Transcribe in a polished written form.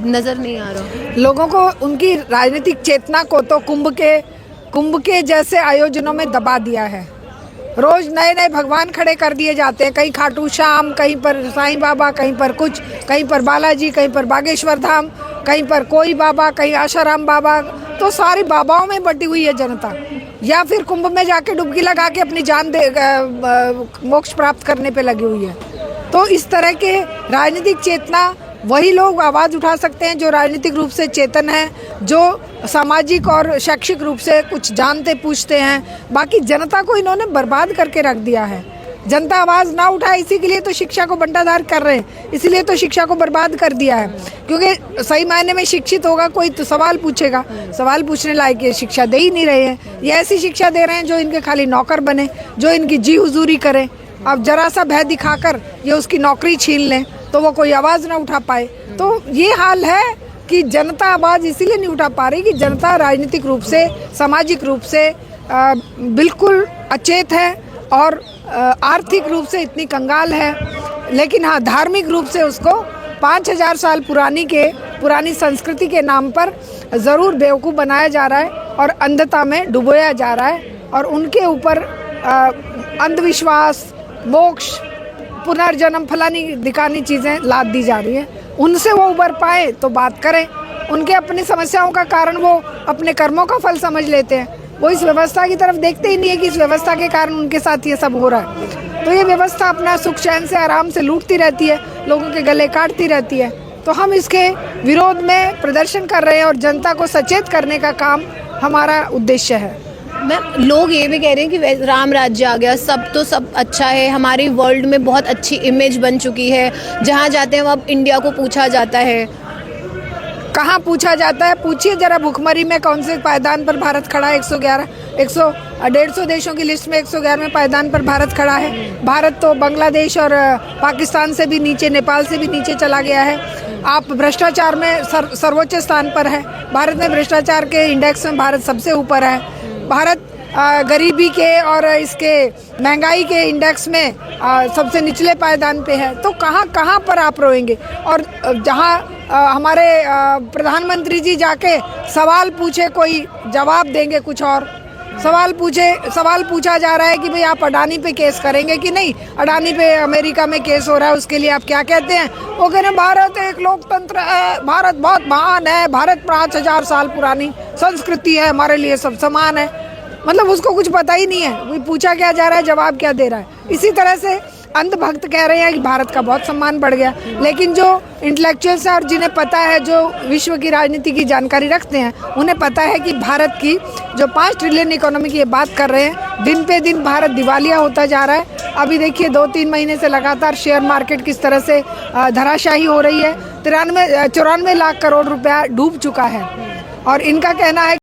नजर नहीं आ रहा लोगों को उनकी राजनीतिक चेतना को तो कुंभ के जैसे आयोजनों में दबा दिया है। रोज नए नए भगवान खड़े कर दिए जाते हैं, कहीं खाटू श्याम, कहीं पर साईं बाबा, कहीं पर कुछ, कहीं पर बालाजी, कहीं पर बागेश्वर धाम, कहीं पर कोई बाबा, कहीं आशाराम बाबा। तो सारी बाबाओं में बटी हुई है जनता, या फिर कुंभ में जाके डुबकी लगा के अपनी जान मोक्ष प्राप्त करने पे लगी हुई है। तो इस तरह के राजनीतिक चेतना वही लोग आवाज़ उठा सकते हैं जो राजनीतिक रूप से चेतन है, जो सामाजिक और शैक्षिक रूप से कुछ जानते पूछते हैं। बाकी जनता को इन्होंने बर्बाद करके रख दिया है। जनता आवाज़ ना उठाए, इसी के लिए तो शिक्षा को बंटाधार कर रहे हैं, इसीलिए तो शिक्षा को बर्बाद कर दिया है। क्योंकि सही मायने में शिक्षित होगा कोई तो सवाल पूछेगा, सवाल पूछने लायक ये शिक्षा दे ही नहीं रहे हैं। ये ऐसी शिक्षा दे रहे हैं जो इनके खाली नौकर बने, जो इनकी जी हुजूरी करें। अब जरा सा भय दिखाकर ये उसकी नौकरी छीन लें तो वो कोई आवाज़ ना उठा पाए। तो ये हाल है कि जनता आवाज़ इसीलिए नहीं उठा पा रही कि जनता राजनीतिक रूप से, सामाजिक रूप से बिल्कुल अचेत है और आर्थिक रूप से इतनी कंगाल है। लेकिन हाँ, धार्मिक रूप से उसको 5000 साल पुरानी संस्कृति के नाम पर ज़रूर बेवकूफ़ बनाया जा रहा है और अंधता में डुबोया जा रहा है। और उनके ऊपर अंधविश्वास, मोक्ष, पुनर्जन्म, फलानी दिखानी चीज़ें लाद दी जा रही हैं। उनसे वो उबर पाए तो बात करें। उनके अपनी समस्याओं का कारण वो अपने कर्मों का फल समझ लेते हैं। वो इस व्यवस्था की तरफ देखते ही नहीं है कि इस व्यवस्था के कारण उनके साथ ये सब हो रहा है। तो ये व्यवस्था अपना सुख चैन से आराम से लूटती रहती है, लोगों के गले काटती रहती है। तो हम इसके विरोध में प्रदर्शन कर रहे हैं और जनता को सचेत करने का काम हमारा उद्देश्य है। मैम, लोग ये भी कह रहे हैं कि राम राज्य आ गया, सब अच्छा है, हमारी वर्ल्ड में बहुत अच्छी इमेज बन चुकी है, जहाँ जाते हैं वहाँ इंडिया को पूछा जाता है। कहाँ पूछा जाता है? पूछिए जरा, भुखमरी में कौन से पायदान पर भारत खड़ा है? 111 देशों की लिस्ट में 111वें पायदान पर भारत खड़ा है। भारत तो बांग्लादेश और पाकिस्तान से भी नीचे, नेपाल से भी नीचे चला गया है। आप भ्रष्टाचार में सर्वोच्च स्थान पर है। भारत में भ्रष्टाचार के इंडेक्स में भारत सबसे ऊपर है। भारत गरीबी के और इसके महंगाई के इंडेक्स में सबसे निचले पायदान पे है। तो कहाँ पर आप रोएंगे? और जहाँ हमारे प्रधानमंत्री जी जाके सवाल पूछे, कोई जवाब देंगे कुछ और। सवाल पूछा जा रहा है कि भाई आप अडानी पे केस करेंगे कि नहीं, अडानी पे अमेरिका में केस हो रहा है, उसके लिए आप क्या कहते हैं? वो कह रहे हैं भारत एक लोकतंत्र है, भारत बहुत महान है, भारत 5000 साल पुरानी संस्कृति है, हमारे लिए सब समान है। मतलब उसको कुछ पता ही नहीं है, वो पूछा क्या जा रहा है, जवाब क्या दे रहा है। इसी तरह से अंधभक्त कह रहे हैं कि भारत का बहुत सम्मान बढ़ गया। लेकिन जो इंटेलेक्चुअल्स हैं और जिन्हें पता है, जो विश्व की राजनीति की जानकारी रखते हैं, उन्हें पता है कि भारत की जो 5 ट्रिलियन इकोनॉमी की ये बात कर रहे हैं, दिन पे दिन भारत दिवालिया होता जा रहा है। अभी देखिए 2-3 महीने से लगातार शेयर मार्केट किस तरह से धराशायी हो रही है। 94 लाख करोड़ रुपया डूब चुका है। और इनका कहना है